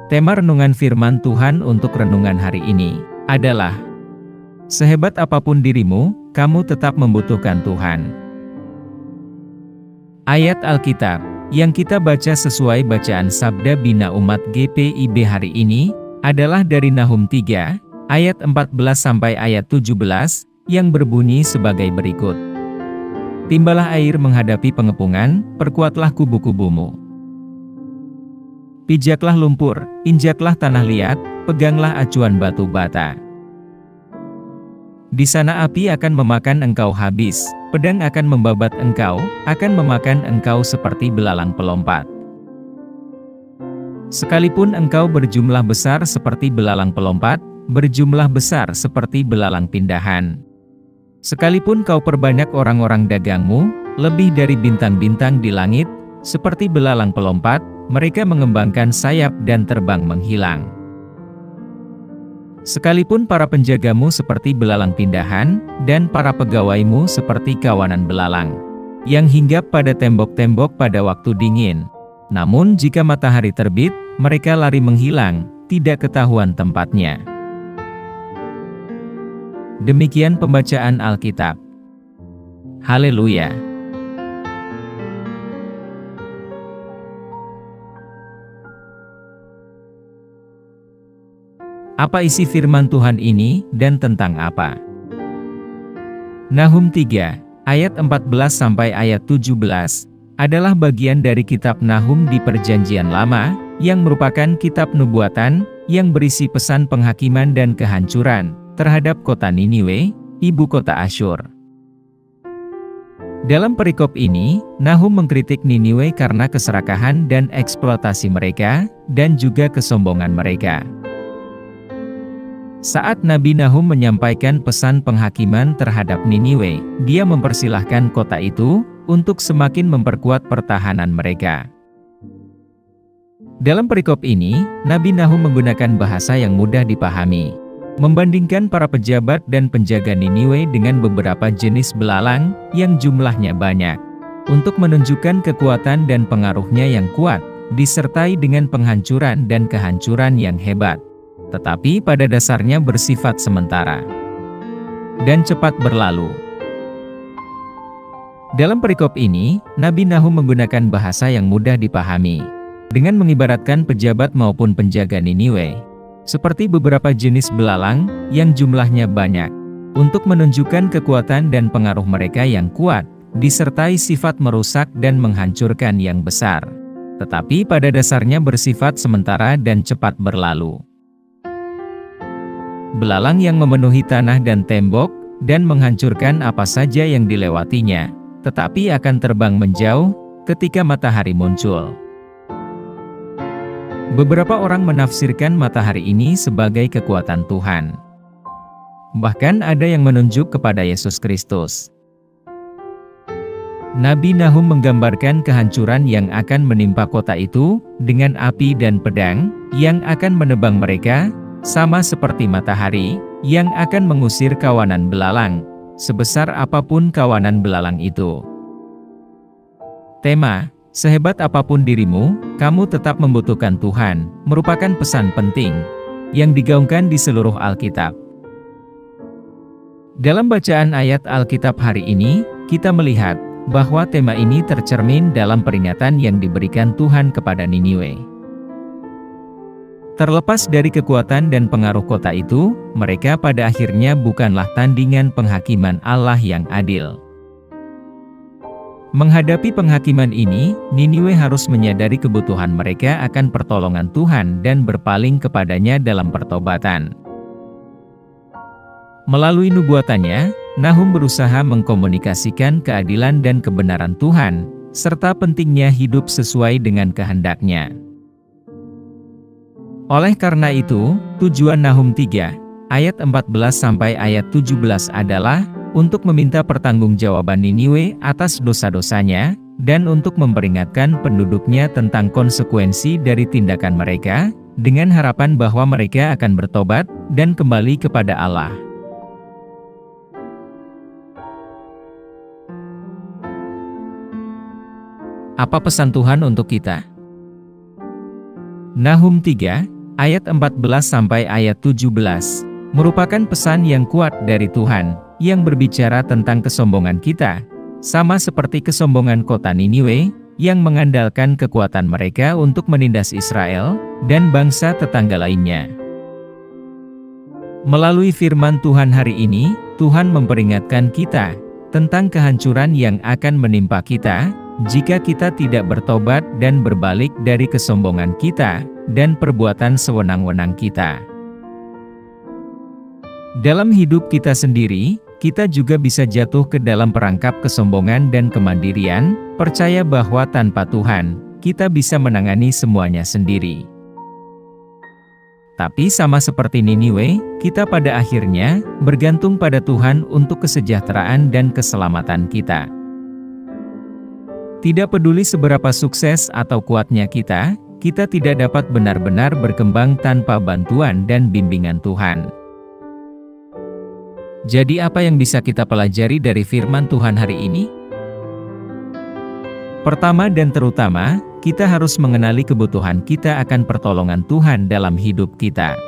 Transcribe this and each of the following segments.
Tema renungan firman Tuhan untuk renungan hari ini adalah, sehebat apapun dirimu, kamu tetap membutuhkan Tuhan. Ayat Alkitab yang kita baca sesuai bacaan Sabda Bina Umat GPIB hari ini adalah dari Nahum 3 ayat 14 sampai ayat 17 yang berbunyi sebagai berikut. Timbalah air menghadapi pengepungan, perkuatlah kubu-kubumu. Pijaklah lumpur, injaklah tanah liat, peganglah acuan batu bata. Di sana api akan memakan engkau habis, pedang akan membabat engkau, akan memakan engkau seperti belalang pelompat. Sekalipun engkau berjumlah besar seperti belalang pelompat, berjumlah besar seperti belalang pindahan. Sekalipun kau perbanyak orang-orang dagangmu, lebih dari bintang-bintang di langit, seperti belalang pelompat, mereka mengembangkan sayap dan terbang menghilang. Sekalipun para penjagamu seperti belalang pindahan, dan para pegawaimu seperti kawanan belalang, yang hinggap pada tembok-tembok pada waktu dingin. Namun jika matahari terbit, mereka lari menghilang, tidak ketahuan tempatnya. Demikian pembacaan Alkitab. Haleluya! Apa isi firman Tuhan ini, dan tentang apa? Nahum 3, ayat 14 sampai ayat 17, adalah bagian dari kitab Nahum di Perjanjian Lama, yang merupakan kitab nubuatan, yang berisi pesan penghakiman dan kehancuran, terhadap kota Niniwe, ibu kota Asyur. Dalam perikop ini, Nahum mengkritik Niniwe karena keserakahan dan eksploitasi mereka, dan juga kesombongan mereka. Saat Nabi Nahum menyampaikan pesan penghakiman terhadap Niniwe, dia mempersilahkan kota itu untuk semakin memperkuat pertahanan mereka. Dalam perikop ini, Nabi Nahum menggunakan bahasa yang mudah dipahami, membandingkan para pejabat dan penjaga Niniwe dengan beberapa jenis belalang yang jumlahnya banyak, untuk menunjukkan kekuatan dan pengaruhnya yang kuat, disertai dengan penghancuran dan kehancuran yang hebat, tetapi pada dasarnya bersifat sementara dan cepat berlalu. Dalam perikop ini, Nabi Nahum menggunakan bahasa yang mudah dipahami, dengan mengibaratkan pejabat maupun penjaga Niniwe seperti beberapa jenis belalang yang jumlahnya banyak, untuk menunjukkan kekuatan dan pengaruh mereka yang kuat, disertai sifat merusak dan menghancurkan yang besar, tetapi pada dasarnya bersifat sementara dan cepat berlalu. Belalang yang memenuhi tanah dan tembok, dan menghancurkan apa saja yang dilewatinya, tetapi akan terbang menjauh ketika matahari muncul. Beberapa orang menafsirkan matahari ini sebagai kekuatan Tuhan. Bahkan ada yang menunjuk kepada Yesus Kristus. Nabi Nahum menggambarkan kehancuran yang akan menimpa kota itu, dengan api dan pedang, yang akan menebang mereka, sama seperti matahari, yang akan mengusir kawanan belalang, sebesar apapun kawanan belalang itu. Tema, sehebat apapun dirimu, kamu tetap membutuhkan Tuhan, merupakan pesan penting, yang digaungkan di seluruh Alkitab. Dalam bacaan ayat Alkitab hari ini, kita melihat, bahwa tema ini tercermin dalam peringatan yang diberikan Tuhan kepada Niniwe. Terlepas dari kekuatan dan pengaruh kota itu, mereka pada akhirnya bukanlah tandingan penghakiman Allah yang adil. Menghadapi penghakiman ini, Niniwe harus menyadari kebutuhan mereka akan pertolongan Tuhan dan berpaling kepadanya dalam pertobatan. Melalui nubuatannya, Nahum berusaha mengkomunikasikan keadilan dan kebenaran Tuhan, serta pentingnya hidup sesuai dengan kehendak-Nya. Oleh karena itu, tujuan Nahum 3, ayat 14 sampai ayat 17 adalah untuk meminta pertanggungjawaban Niniwe atas dosa-dosanya, dan untuk memperingatkan penduduknya tentang konsekuensi dari tindakan mereka, dengan harapan bahwa mereka akan bertobat dan kembali kepada Allah. Apa pesan Tuhan untuk kita? Nahum 3, ayat 14 sampai ayat 17, merupakan pesan yang kuat dari Tuhan, yang berbicara tentang kesombongan kita, sama seperti kesombongan kota Niniwe, yang mengandalkan kekuatan mereka untuk menindas Israel, dan bangsa tetangga lainnya. Melalui firman Tuhan hari ini, Tuhan memperingatkan kita tentang kehancuran yang akan menimpa kita, jika kita tidak bertobat dan berbalik dari kesombongan kita, dan perbuatan sewenang-wenang kita. Dalam hidup kita sendiri, kita juga bisa jatuh ke dalam perangkap kesombongan dan kemandirian, percaya bahwa tanpa Tuhan, kita bisa menangani semuanya sendiri. Tapi sama seperti Niniwe, kita pada akhirnya bergantung pada Tuhan untuk kesejahteraan dan keselamatan kita. Tidak peduli seberapa sukses atau kuatnya kita tidak dapat benar-benar berkembang tanpa bantuan dan bimbingan Tuhan. Jadi apa yang bisa kita pelajari dari firman Tuhan hari ini? Pertama dan terutama, kita harus mengenali kebutuhan kita akan pertolongan Tuhan dalam hidup kita.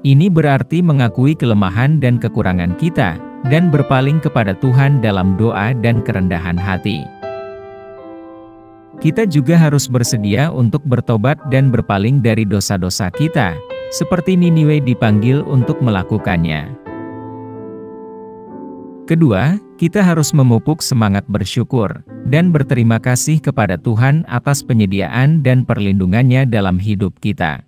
Ini berarti mengakui kelemahan dan kekurangan kita, dan berpaling kepada Tuhan dalam doa dan kerendahan hati. Kita juga harus bersedia untuk bertobat dan berpaling dari dosa-dosa kita, seperti Niniwe dipanggil untuk melakukannya. Kedua, kita harus memupuk semangat bersyukur dan berterima kasih kepada Tuhan atas penyediaan dan perlindungannya dalam hidup kita.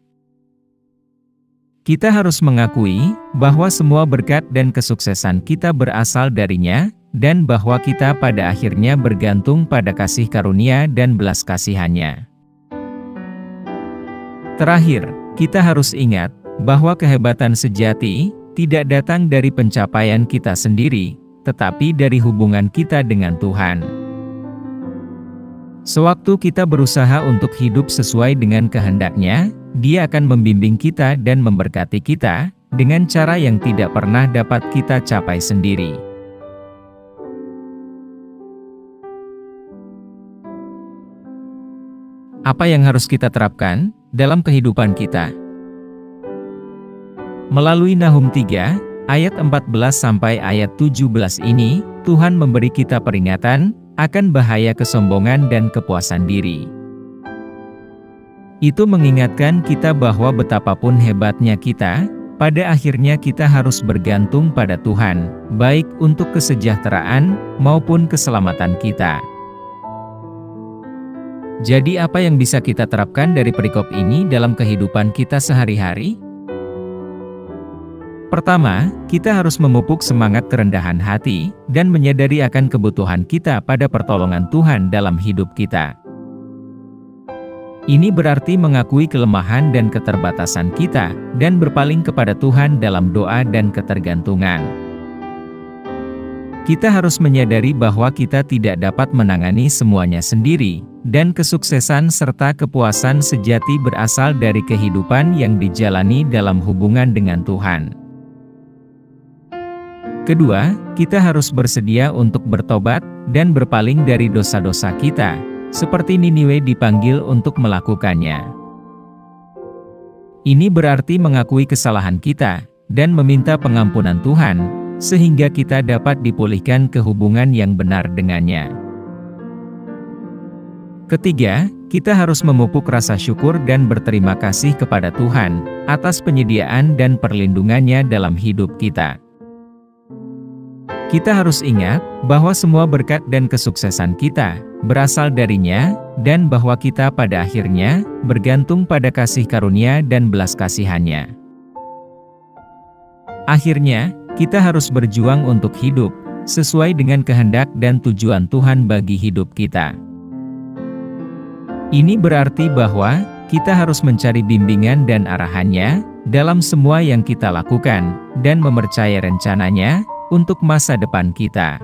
Kita harus mengakui bahwa semua berkat dan kesuksesan kita berasal darinya, dan bahwa kita pada akhirnya bergantung pada kasih karunia dan belas kasihan-Nya. Terakhir, kita harus ingat bahwa kehebatan sejati tidak datang dari pencapaian kita sendiri, tetapi dari hubungan kita dengan Tuhan. Sewaktu kita berusaha untuk hidup sesuai dengan kehendak-Nya, Dia akan membimbing kita dan memberkati kita dengan cara yang tidak pernah dapat kita capai sendiri. Apa yang harus kita terapkan dalam kehidupan kita? Melalui Nahum 3, ayat 14 sampai ayat 17 ini, Tuhan memberi kita peringatan akan bahaya kesombongan dan kepuasan diri. Itu mengingatkan kita bahwa betapapun hebatnya kita, pada akhirnya kita harus bergantung pada Tuhan, baik untuk kesejahteraan maupun keselamatan kita. Jadi apa yang bisa kita terapkan dari perikop ini dalam kehidupan kita sehari-hari? Pertama, kita harus memupuk semangat kerendahan hati, dan menyadari akan kebutuhan kita pada pertolongan Tuhan dalam hidup kita. Ini berarti mengakui kelemahan dan keterbatasan kita, dan berpaling kepada Tuhan dalam doa dan ketergantungan. Kita harus menyadari bahwa kita tidak dapat menangani semuanya sendiri, dan kesuksesan serta kepuasan sejati berasal dari kehidupan yang dijalani dalam hubungan dengan Tuhan. Kedua, kita harus bersedia untuk bertobat dan berpaling dari dosa-dosa kita, seperti Niniwe dipanggil untuk melakukannya. Ini berarti mengakui kesalahan kita dan meminta pengampunan Tuhan, sehingga kita dapat dipulihkan ke hubungan yang benar dengannya. Ketiga, kita harus memupuk rasa syukur dan berterima kasih kepada Tuhan atas penyediaan dan perlindungannya dalam hidup kita. Kita harus ingat bahwa semua berkat dan kesuksesan kita berasal darinya, dan bahwa kita pada akhirnya bergantung pada kasih karunia dan belas kasihan-Nya. Akhirnya, kita harus berjuang untuk hidup sesuai dengan kehendak dan tujuan Tuhan bagi hidup kita. Ini berarti bahwa kita harus mencari bimbingan dan arahan-Nya dalam semua yang kita lakukan, dan mempercayai rencana-Nya untuk masa depan kita.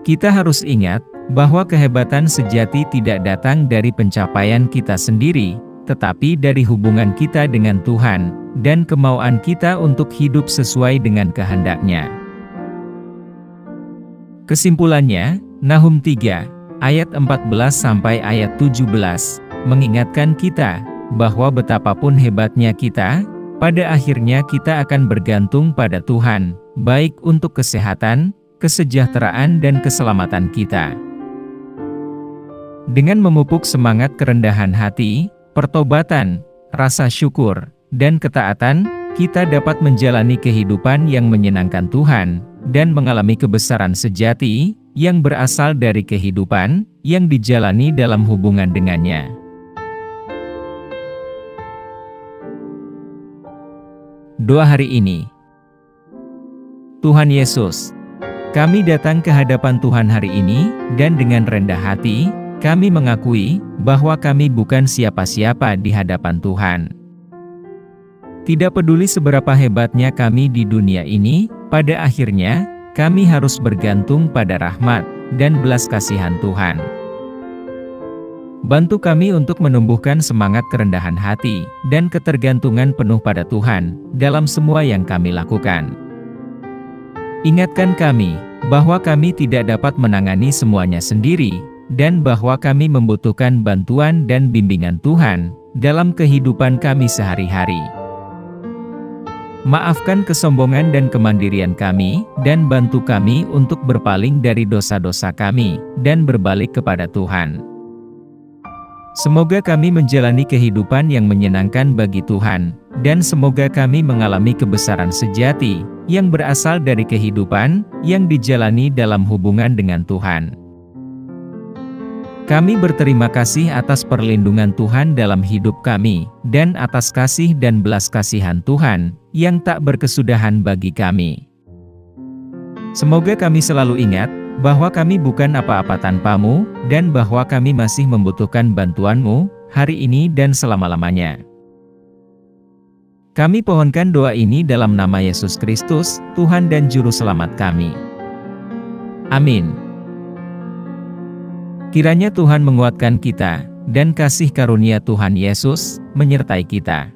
Kita harus ingat bahwa kehebatan sejati tidak datang dari pencapaian kita sendiri, tetapi dari hubungan kita dengan Tuhan, dan kemauan kita untuk hidup sesuai dengan kehendak-Nya. Kesimpulannya, Nahum 3, ayat 14 sampai ayat 17, mengingatkan kita bahwa betapapun hebatnya kita, pada akhirnya kita akan bergantung pada Tuhan, baik untuk kesehatan, kesejahteraan dan keselamatan kita. Dengan memupuk semangat kerendahan hati, pertobatan, rasa syukur, dan ketaatan, kita dapat menjalani kehidupan yang menyenangkan Tuhan, dan mengalami kebesaran sejati, yang berasal dari kehidupan, yang dijalani dalam hubungan dengannya. Doa hari ini. Tuhan Yesus, kami datang ke hadapan Tuhan hari ini, dan dengan rendah hati, kami mengakui bahwa kami bukan siapa-siapa di hadapan Tuhan. Tidak peduli seberapa hebatnya kami di dunia ini, pada akhirnya, kami harus bergantung pada rahmat dan belas kasihan Tuhan. Bantu kami untuk menumbuhkan semangat kerendahan hati dan ketergantungan penuh pada Tuhan dalam semua yang kami lakukan. Ingatkan kami bahwa kami tidak dapat menangani semuanya sendiri, dan bahwa kami membutuhkan bantuan dan bimbingan Tuhan dalam kehidupan kami sehari-hari. Maafkan kesombongan dan kemandirian kami, dan bantu kami untuk berpaling dari dosa-dosa kami, dan berbalik kepada Tuhan. Semoga kami menjalani kehidupan yang menyenangkan bagi Tuhan, dan semoga kami mengalami kebesaran sejati, yang berasal dari kehidupan, yang dijalani dalam hubungan dengan Tuhan. Kami berterima kasih atas perlindungan Tuhan dalam hidup kami, dan atas kasih dan belas kasihan Tuhan, yang tak berkesudahan bagi kami. Semoga kami selalu ingat, bahwa kami bukan apa-apa tanpamu, dan bahwa kami masih membutuhkan bantuanmu, hari ini dan selama-lamanya. Kami pohonkan doa ini dalam nama Yesus Kristus, Tuhan dan Juru Selamat kami. Amin. Kiranya Tuhan menguatkan kita, dan kasih karunia Tuhan Yesus menyertai kita.